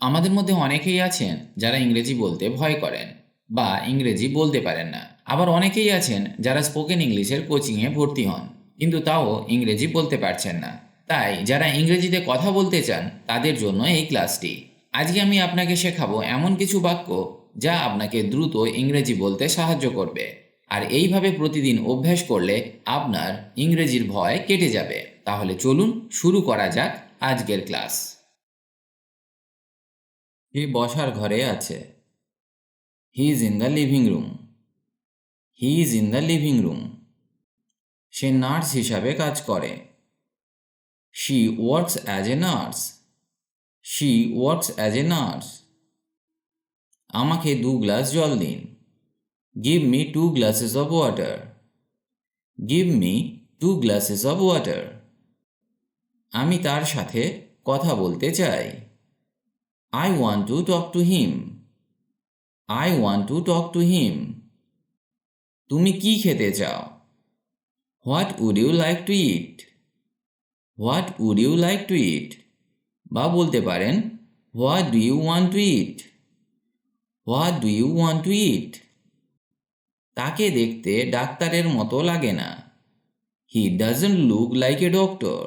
আমাদের মধ্যে অনেকেই আছেন যারা ইংরেজি বলতে ভয় করেন বা ইংরেজি বলতে পারেন না। আবার অনেকেই আছেন যারা স্পোকেন ইংলিশের কোচিংয়ে ভর্তি হন কিন্তু তাও ইংরেজি বলতে পারছেন না। তাই যারা ইংরেজিতে কথা বলতে চান তাদের জন্য এই ক্লাসটি। আজকে আমি আপনাকে শেখাবো এমন কিছু বাক্য যা আপনাকে দ্রুত ইংরেজি বলতে সাহায্য করবে। আর এইভাবে প্রতিদিন অভ্যাস করলে আপনার ইংরেজির ভয় কেটে যাবে। তাহলে চলুন শুরু করা যাক আজকের ক্লাস। সে বসার ঘরে আছে। He is in the living room. He is in the living room. Say nurse হিসাবে কাজ করে। She works as a nurse. She works as a nurse. আমাকে 2 গ্লাস জল দিন। Give me 2 glasses of water. Give me 2 glasses of water. আমি তার সাথে কথা বলতে চাই। I want to talk to him. I want to talk to him. তুমি কি খেতে চাও? What would you like to eat? What would you like to eat? বা বলতে পারেন what do you want to eat? What do you want to eat? তাকে দেখতে ডাক্তারের মতো লাগে না। He doesn't look like a doctor.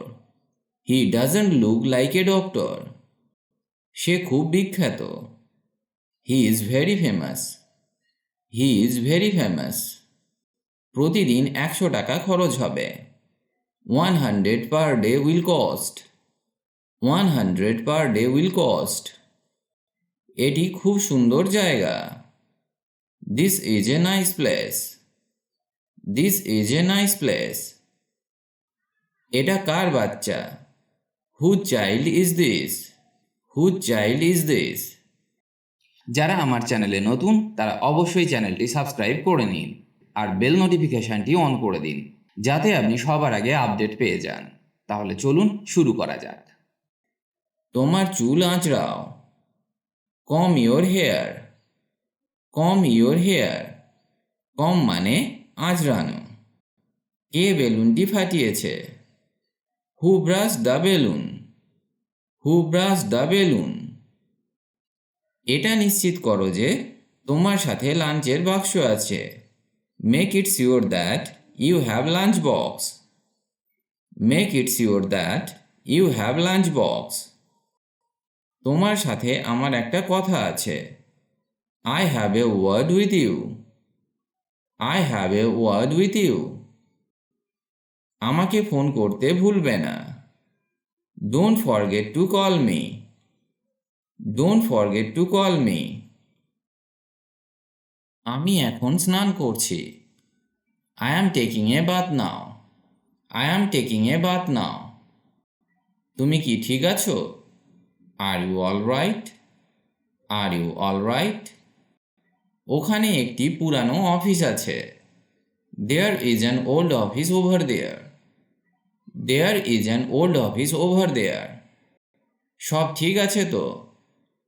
He doesn't look like a doctor. সে খুব বিখ্যাত। He is very famous. He is very famous. প্রতিদিন 100 টাকা খরচ হবে। 100 per day will cost. 100 per day will cost. এটি খুব সুন্দর জায়গা। This is a nice place. This is a nice place. এটা কার বাচ্চা? Whose child is this? Whose child is this? যারা আমার চ্যানেলে নতুন তারা অবশ্যই চ্যানেলটি সাবস্ক্রাইব করে নিন আর বেল নোটিফিকেশনটি অন করে দিন যাতে আপনি সবার আগে আপডেট পেয়ে যান। তাহলে চলুন শুরু করা যাক। তোমার চুল আঁচড়াও। Comb your hair. Comb your hair. Comb মানে আঁচড়ানো। কে বেলুনটি ফাটিয়েছে? Who burst the balloon? Who burst the balloon? এটা নিশ্চিত করো যে তোমার সাথে লাঞ্চের বাক্স আছে। Make it sure that you have lunch box. Make it sure that you have lunch box. তোমার সাথে আমার একটা কথা আছে। I have a word with you. I have a word with you. আমাকে ফোন করতে ভুলবে না। Don't forget to call me. Don't forget to call me. আমি এখন স্নান করছি। I am taking a bath now. I am taking a bath now. তুমি কি ঠিক আছো? Are you all right? Are you all right? ওখানে একটি পুরানো অফিস আছে। There is an old office over there. There is an old office over there. সব ঠিক আছে তো?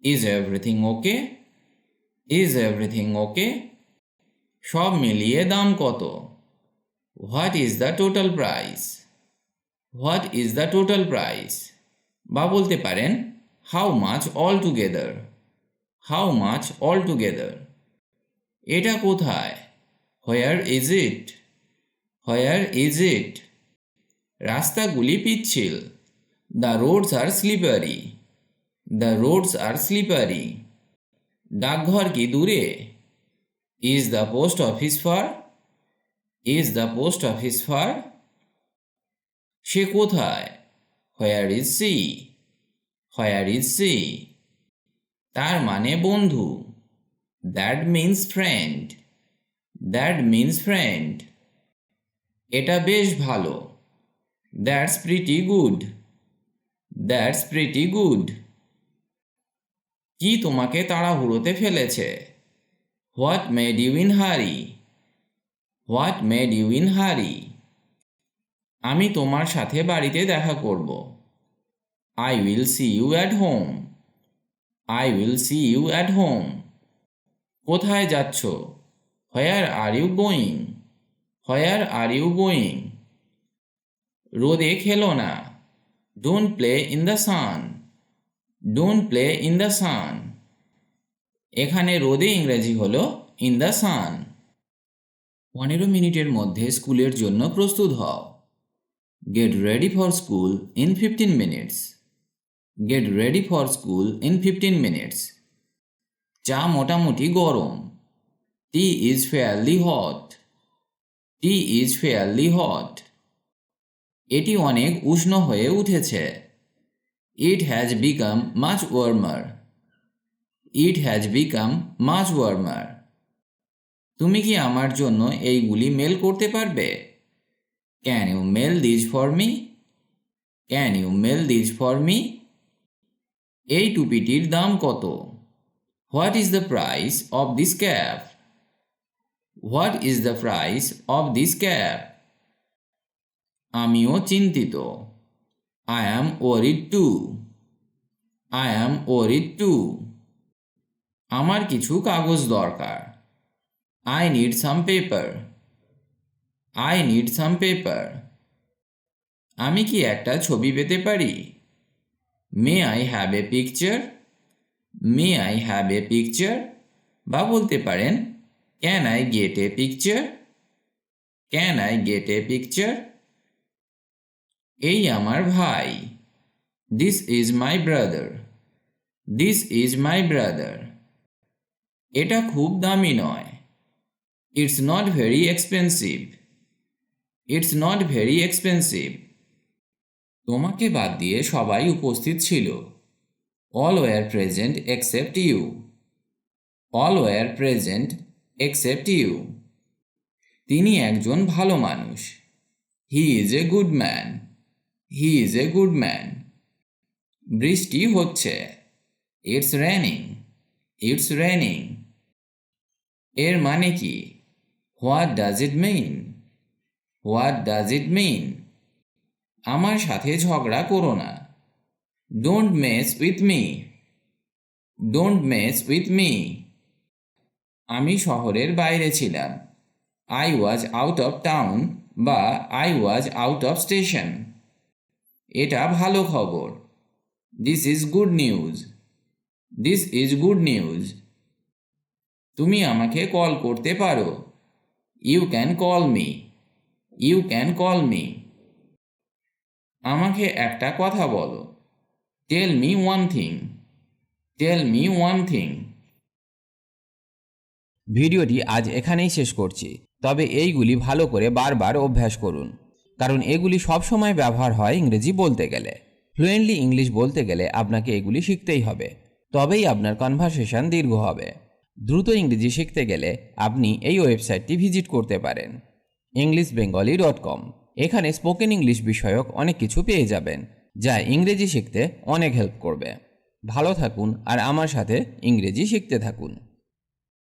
Is everything okay? Is everything ওকে? সব মিলিয়ে দাম কত? What is the total price? What is the total price? বা বলতে পারেন how much all together? How much all together? এটা কোথায়? Where is it? Where is it? রাস্তাগুলি পিচ্ছিল। The roads are slippery. The roads are slippery. ডাকঘর কি দূরে? Is the post office far? Is the post office far? সে কোথায়? Where is she? Where is she? তার মানে বন্ধু। That means friend. That means friend. এটা বেশ ভালো। That's pretty good. That's pretty good. কি তোমাকে তাড়াহুড়োতে ফেলেছে? What made you in hurry? What made you in hurry? আমি তোমার সাথে বাড়িতে দেখা করব। I will see you at home. I will see you at home. কোথায় যাচ্ছ? Where are you going? Where are you going? রোদে খেলো না। Don't play in the sun. Don't play in the sun. এখানে রোদে ইংরেজি হলো ইন দ্য সান। 15 মিনিটের মধ্যে স্কুলের জন্য প্রস্তুত হও। Get ready for school in 15 minutes. Get ready for school in 15 minutes. চা মোটামুটি গরম। Tea is fairly hot. Tea is fairly hot. এটি অনেক উষ্ণ হয়ে উঠেছে। It has become much warmer. It has become much warmer. তুমি কি আমার জন্য এইগুলি মেল করতে পারবে? Can you mail this for me? Can you mail this for me? এই টুপিটির দাম কত? What is the price of this cap? What is the price of this cap? আমিও চিন্তিত। I am worried too. I am worried too. আমার কিছু কাগজ দরকার। I need some paper. I need some paper. আমি কি একটা ছবি পেতে পারি? May I have a picture? May I have a picture? বা বলতে পারেন can I get a picture? Can I get a picture? এই আমার ভাই। This is my brother. This is my brother. এটা খুব দামি নয়। It's not very expensive. It's not very expensive. তোমাকে বাদ দিয়ে সবাই উপস্থিত ছিল। All were present except you. All were present except you. তিনি একজন ভালো মানুষ। He is a good man. He is a good man. বৃষ্টি হচ্ছে। It's raining. It's raining. এর মানে কি? What does it mean? What does it mean? আমার সাথে ঝগড়া করো না। Don't mess with me. Don't mess with me. আমি শহরের বাইরে ছিলাম। I was out of town বা I was out of station. এটা ভালো খবর। This is good news. This is good news. তুমি আমাকে কল করতে পারো। You can call me. You can call me. আমাকে একটা কথা বলো। Tell me one thing. Tell me one thing. ভিডিওটি আজ এখানেই শেষ করছি। তবে এইগুলি ভালো করে বারবার অভ্যাস করুন, কারণ এগুলি সবসময় ব্যবহার হয় ইংরেজি বলতে গেলে। ফ্লুয়েন্টলি ইংলিশ বলতে গেলে আপনাকে এগুলি শিখতেই হবে, তবেই আপনার কনভারসেশন দীর্ঘ হবে। দ্রুত ইংরেজি শিখতে গেলে আপনি এই ওয়েবসাইটটি ভিজিট করতে পারেন, englishbengali.com। এখানে স্পোকেন ইংলিশ বিষয়ক অনেক কিছু পেয়ে যাবেন, যা ইংরেজি শিখতে অনেক হেল্প করবে। ভালো থাকুন আর আমার সাথে ইংরেজি শিখতে থাকুন।